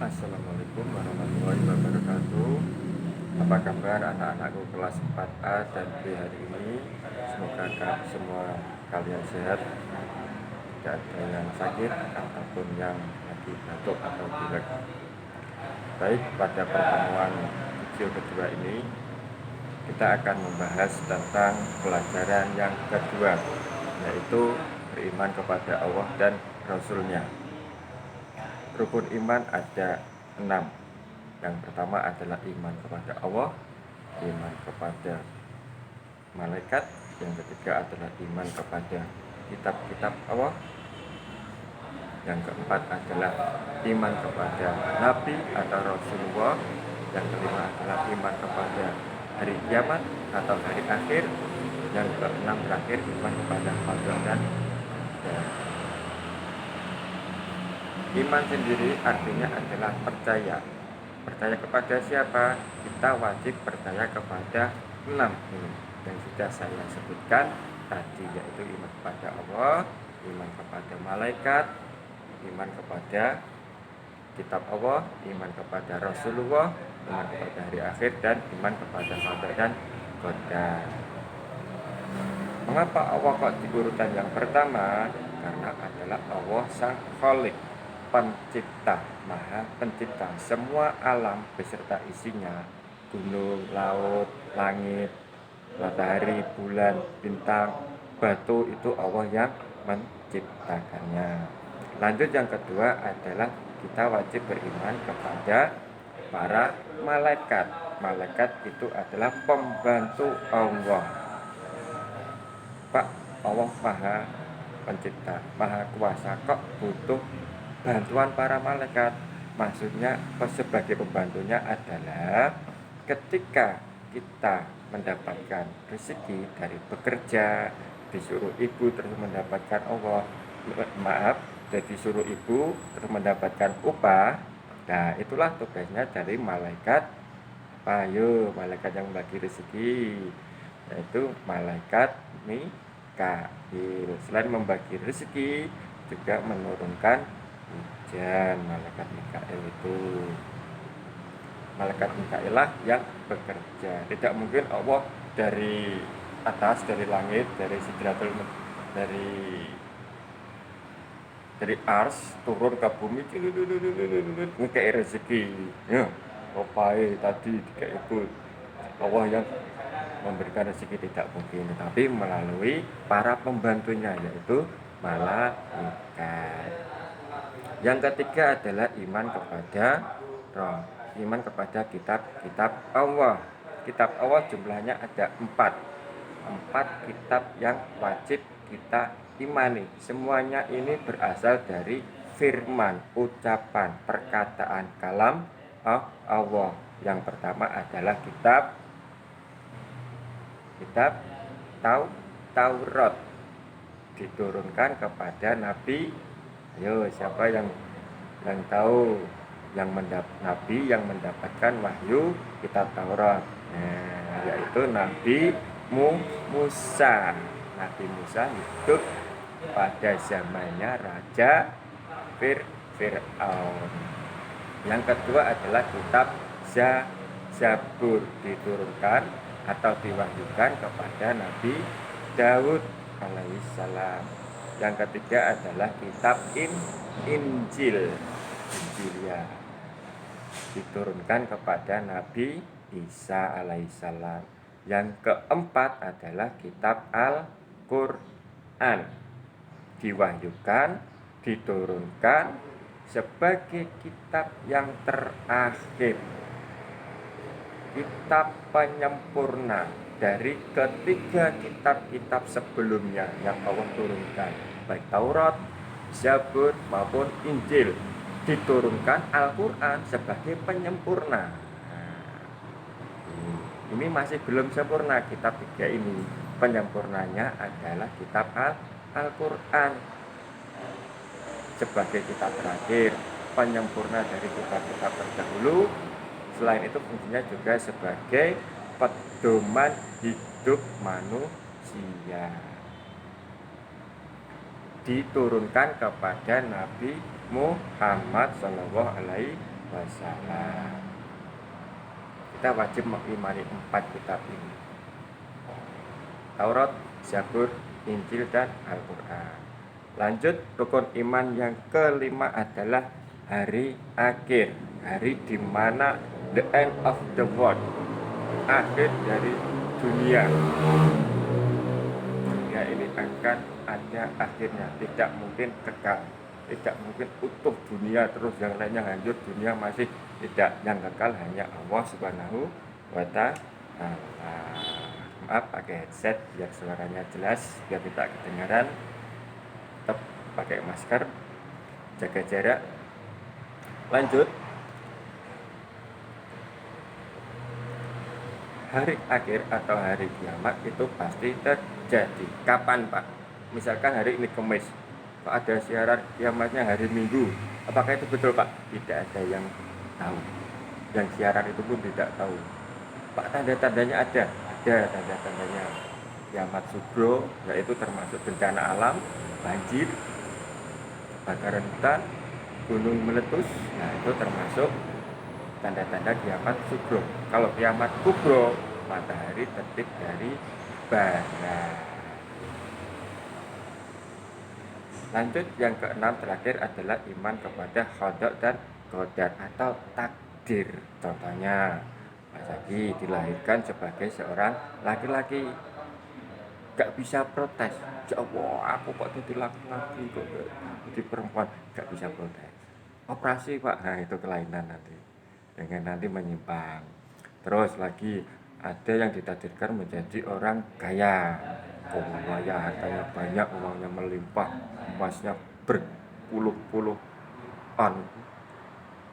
Assalamualaikum warahmatullahi wabarakatuh. Apa kabar anak-anakku kelas 4A dan B hari ini? Semoga semua kalian sehat, tidak ada yang sakit ataupun yang lagi batuk atau pilek. Baik, pada pertemuan video kedua ini kita akan membahas tentang pelajaran yang kedua, yaitu beriman kepada Allah dan Rasul-Nya. Rukun iman ada 6. Yang pertama adalah iman kepada Allah, iman kepada malaikat. Yang ketiga adalah iman kepada kitab-kitab Allah. Yang keempat adalah iman kepada Nabi atau Rasulullah. Yang kelima adalah iman kepada hari kiamat atau hari akhir. Yang keenam terakhir iman kepada qada dan qadar. Iman sendiri artinya adalah percaya. Percaya kepada siapa? Kita wajib percaya kepada 6 ini yang sudah saya sebutkan tadi, yaitu iman kepada Allah, iman kepada malaikat, iman kepada kitab Allah, iman kepada Rasulullah, iman kepada hari akhir, dan iman kepada qada dan qadar. Mengapa Allah kok di urutan yang pertama? Karena adalah Allah sang Khalik, pencipta, maha pencipta semua alam beserta isinya, gunung, laut, langit, matahari, bulan, bintang, batu, itu Allah yang menciptakannya. Lanjut, yang kedua adalah kita wajib beriman kepada para malaikat. Malaikat itu adalah pembantu Allah. Pak, Allah maha pencipta, maha kuasa, kok butuh bantuan para malaikat? Maksudnya sebagai pembantunya adalah ketika kita mendapatkan rezeki dari bekerja, disuruh ibu terus mendapatkan disuruh ibu terus mendapatkan upah. Nah, itulah tugasnya dari malaikat malaikat yang bagi rezeki, yaitu malaikat Mikail. Selain membagi rezeki, juga menurunkan hujan. Malaikat Mikail itu, malaikat Mikail lah yang bekerja. Tidak mungkin Allah dari atas, dari langit, dari sidratul, dari ars turun ke bumi ngekei rezeki. Ya, opai tadi dikei Allah yang memberikan rezeki, tidak mungkin, tetapi melalui para pembantunya, yaitu malaikat. Yang ketiga adalah iman kepada roh, iman kepada kitab-kitab Allah. Kitab Allah jumlahnya ada 4 kitab yang wajib kita imani. Semuanya ini berasal dari firman, ucapan, perkataan, kalam Allah. Yang pertama adalah kitab Taurat, diturunkan kepada Nabi. Ayo, siapa yang tahu Nabi yang mendapatkan wahyu kitab Taurat? Yaitu Nabi Musa. Nabi Musa hidup pada zamannya Raja Fir'aun. Yang kedua adalah kitab Zabur, diturunkan atau diwahyukan kepada Nabi Daud alaihissalam. Yang ketiga adalah kitab Injil ya, diturunkan kepada Nabi Isa alaihissalam. Yang keempat adalah kitab Al-Quran, diwahyukan, diturunkan sebagai kitab yang terakhir, kitab penyempurna dari ketiga kitab-kitab sebelumnya yang Allah turunkan, baik Taurat, Zabur maupun Injil. Diturunkan Al-Quran sebagai penyempurna. Ini masih belum sempurna kitab 3 ini. Penyempurnanya adalah kitab Al-Quran sebagai kitab terakhir, penyempurna dari kitab-kitab terdahulu. Selain itu fungsinya juga sebagai pedoman hidup manusia. Diturunkan kepada Nabi Muhammad SAW. wasallam. Kita wajib mengimani 4 kitab ini: Taurat, Zabur, Injil, dan Al-Quran. Lanjut, rukun iman yang kelima adalah hari akhir, hari di mana the end of the world, akhir dari dunia. Dunia ini akan ada akhirnya, tidak mungkin kekal, tidak mungkin utuh dunia terus yang lainnya hancur, dunia masih tidak. Yang kekal hanya Allah Subhanahu wa Ta'ala. Maaf pakai headset biar suaranya jelas, biar tidak kedengaran. Tetap pakai masker, jaga jarak. Lanjut, hari akhir atau hari kiamat itu pasti terjadi. Kapan, Pak? Misalkan hari ini Kamis, kok ada siaran kiamatnya hari Minggu. Apakah itu betul, Pak? Tidak ada yang tahu. Yang siaran itu pun tidak tahu. Pak, tanda-tandanya ada tanda-tandanya kiamat sugro, yaitu termasuk bencana alam, banjir, kebakaran hutan, gunung meletus. Nah, itu termasuk tanda-tanda kiamat sugro. Kalau kiamat kubro, matahari terbit dari barat. Lanjut, yang keenam terakhir adalah iman kepada qada dan qadar atau takdir. Contohnya, Mas Zaki dilahirkan sebagai seorang laki-laki, gak bisa protes. Ya Allah, aku kok jadi laki-laki, kok jadi perempuan, gak bisa protes. Operasi, Pak, nah itu kelainan nanti, dengan nanti menyimpang. Terus lagi, ada yang ditakdirkan menjadi orang kaya, kaya, hartanya banyak, uangnya melimpah, emasnya berpuluh-puluh ton.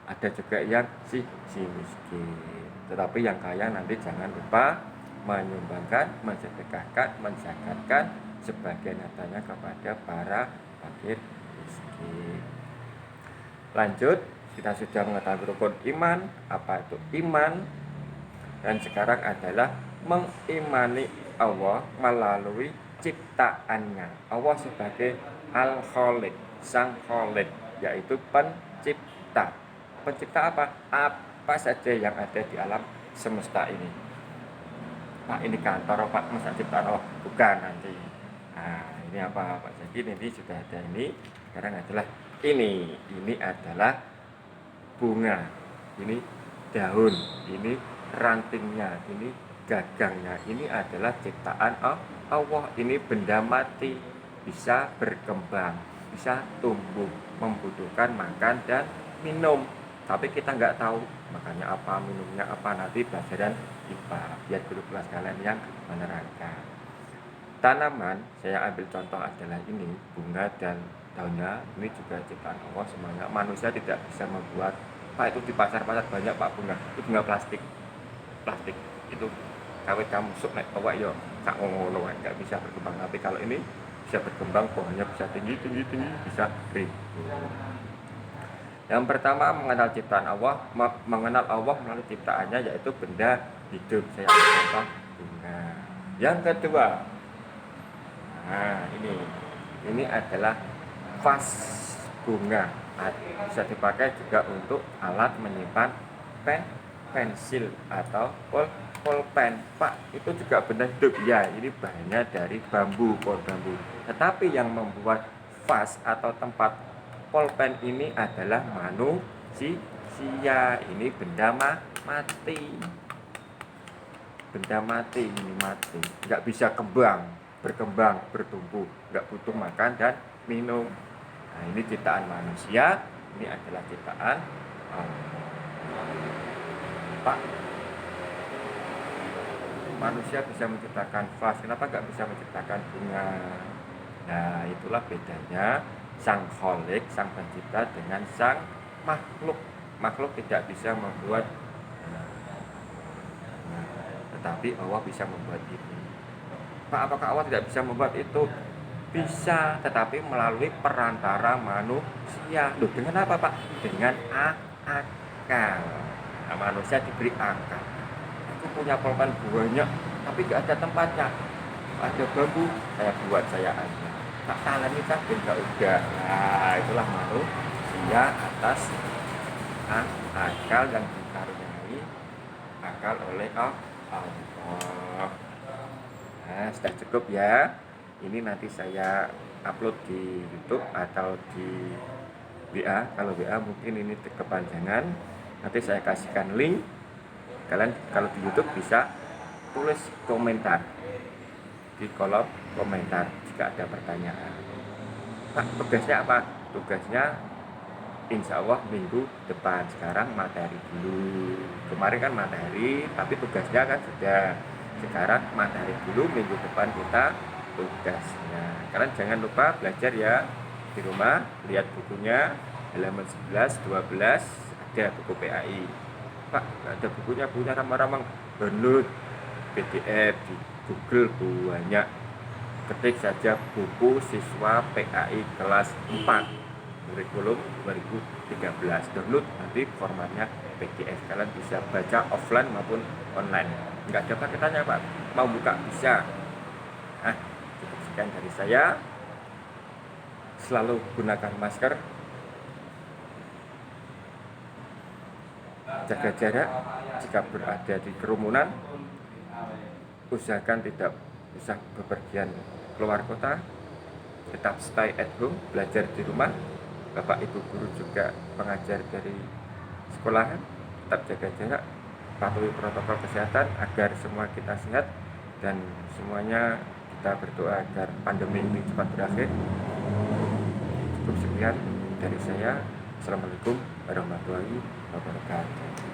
Ada juga yang si miskin. Tetapi yang kaya nanti jangan lupa menyumbangkan, mensedekahkan, menzakatkan sebagian hartanya kepada para fakir miskin. Lanjut, kita sudah mengetahui rukun iman, apa itu iman, dan sekarang adalah mengimani Allah melalui ciptaannya. Allah sebagai Al-Khaliq, Sang Khaliq, yaitu pencipta. Pencipta apa? Apa saja yang ada di alam semesta ini. Pak, ini kantor, Pak, masa ciptaan Allah? Bukan nanti. Nah, ini apa, Pak? Jadi ini sudah ada ini. Sekarang adalah ini. Ini adalah bunga. Ini daun. Ini rantingnya. Ini gagangnya. Ini adalah ciptaan Allah. Ini benda mati, bisa berkembang, bisa tumbuh, membutuhkan makan dan minum. Tapi kita nggak tahu makannya apa, minumnya apa, nanti pelajaran IPA, biar guru kelas kalian yang menerangkan. Tanaman, saya ambil contoh adalah ini, bunga dan daunnya, ini juga ciptaan Allah semuanya. Manusia tidak bisa membuat, Pak, itu di pasar-pasar banyak, Pak, bunga, itu bunga plastik, itu kawit kamu sok naik bawa yo, kak ngono, nggak bisa berkembang. Tapi kalau ini bisa berkembang, pohonnya bisa tinggi, bisa rimbun. Yang pertama, mengenal ciptaan Allah, mengenal Allah melalui ciptaannya, yaitu benda hidup. Saya ambil contoh bunga. Yang kedua, nah ini adalah vas bunga, bisa dipakai juga untuk alat menyimpan pensil atau pulpen. Pak, itu juga benda hidup. Ya, ini bahannya dari bambu, pohon bambu. Tetapi yang membuat vas atau tempat pulpen ini adalah manusia. Ini benda mati. Benda mati, ini mati, nggak bisa berkembang, bertumbuh, nggak butuh makan dan minum. Nah, ini ciptaan manusia, ini adalah ciptaan Pak. Manusia bisa menciptakan vas, kenapa nggak bisa menciptakan bunga? Nah, itulah bedanya Sang Khalik, Sang Pencipta dengan Sang Makhluk. Makhluk tidak bisa membuat, tetapi Allah bisa membuat itu. Pak, apakah Allah tidak bisa membuat itu? Bisa, tetapi melalui perantara manusia. Loh, dengan apa, Pak? Dengan akal. Nah, manusia diberi akal. Aku punya pulpen banyak, tapi nggak ada tempatnya. Ada bambu, saya ada. Tak talani kabin, enggak udah. Nah, itulah manusia atas akal yang dikaruniai akal oleh Allah. Nah, sudah cukup ya. Ini nanti saya upload di YouTube atau di WA. Kalau WA mungkin ini kepanjangan. Nanti saya kasihkan link. Kalian kalau di YouTube bisa tulis komentar di kolom komentar jika ada pertanyaan. Pak, tugasnya apa? Tugasnya insya Allah minggu depan. Sekarang materi dulu. Kemarin kan materi, tapi tugasnya kan sudah. Sekarang materi dulu, minggu depan kita tugasnya. Kalian jangan lupa belajar ya di rumah. Lihat bukunya halaman 11, 12 ada buku PAI. Pak, ada bukunya ramah-ramah. Download PDF di Google banyak. Ketik saja buku siswa PAI kelas 4 kurikulum 2013. Download, nanti formatnya PDF. Kalian bisa baca offline maupun online. Enggak ada paketannya Pak, mau buka bisa. Nah, cukup sekian dari saya. Selalu gunakan masker, jaga jarak. Jika berada di kerumunan, usahakan tidak usah bepergian keluar kota. Tetap stay at home, belajar di rumah. Bapak Ibu guru juga pengajar dari sekolahan, tetap jaga jarak, patuhi protokol kesehatan agar semua kita sehat dan semuanya kita berdoa agar pandemi ini cepat berakhir. Cukup sekian dari saya. Assalamualaikum warahmatullahi wabarakatuh.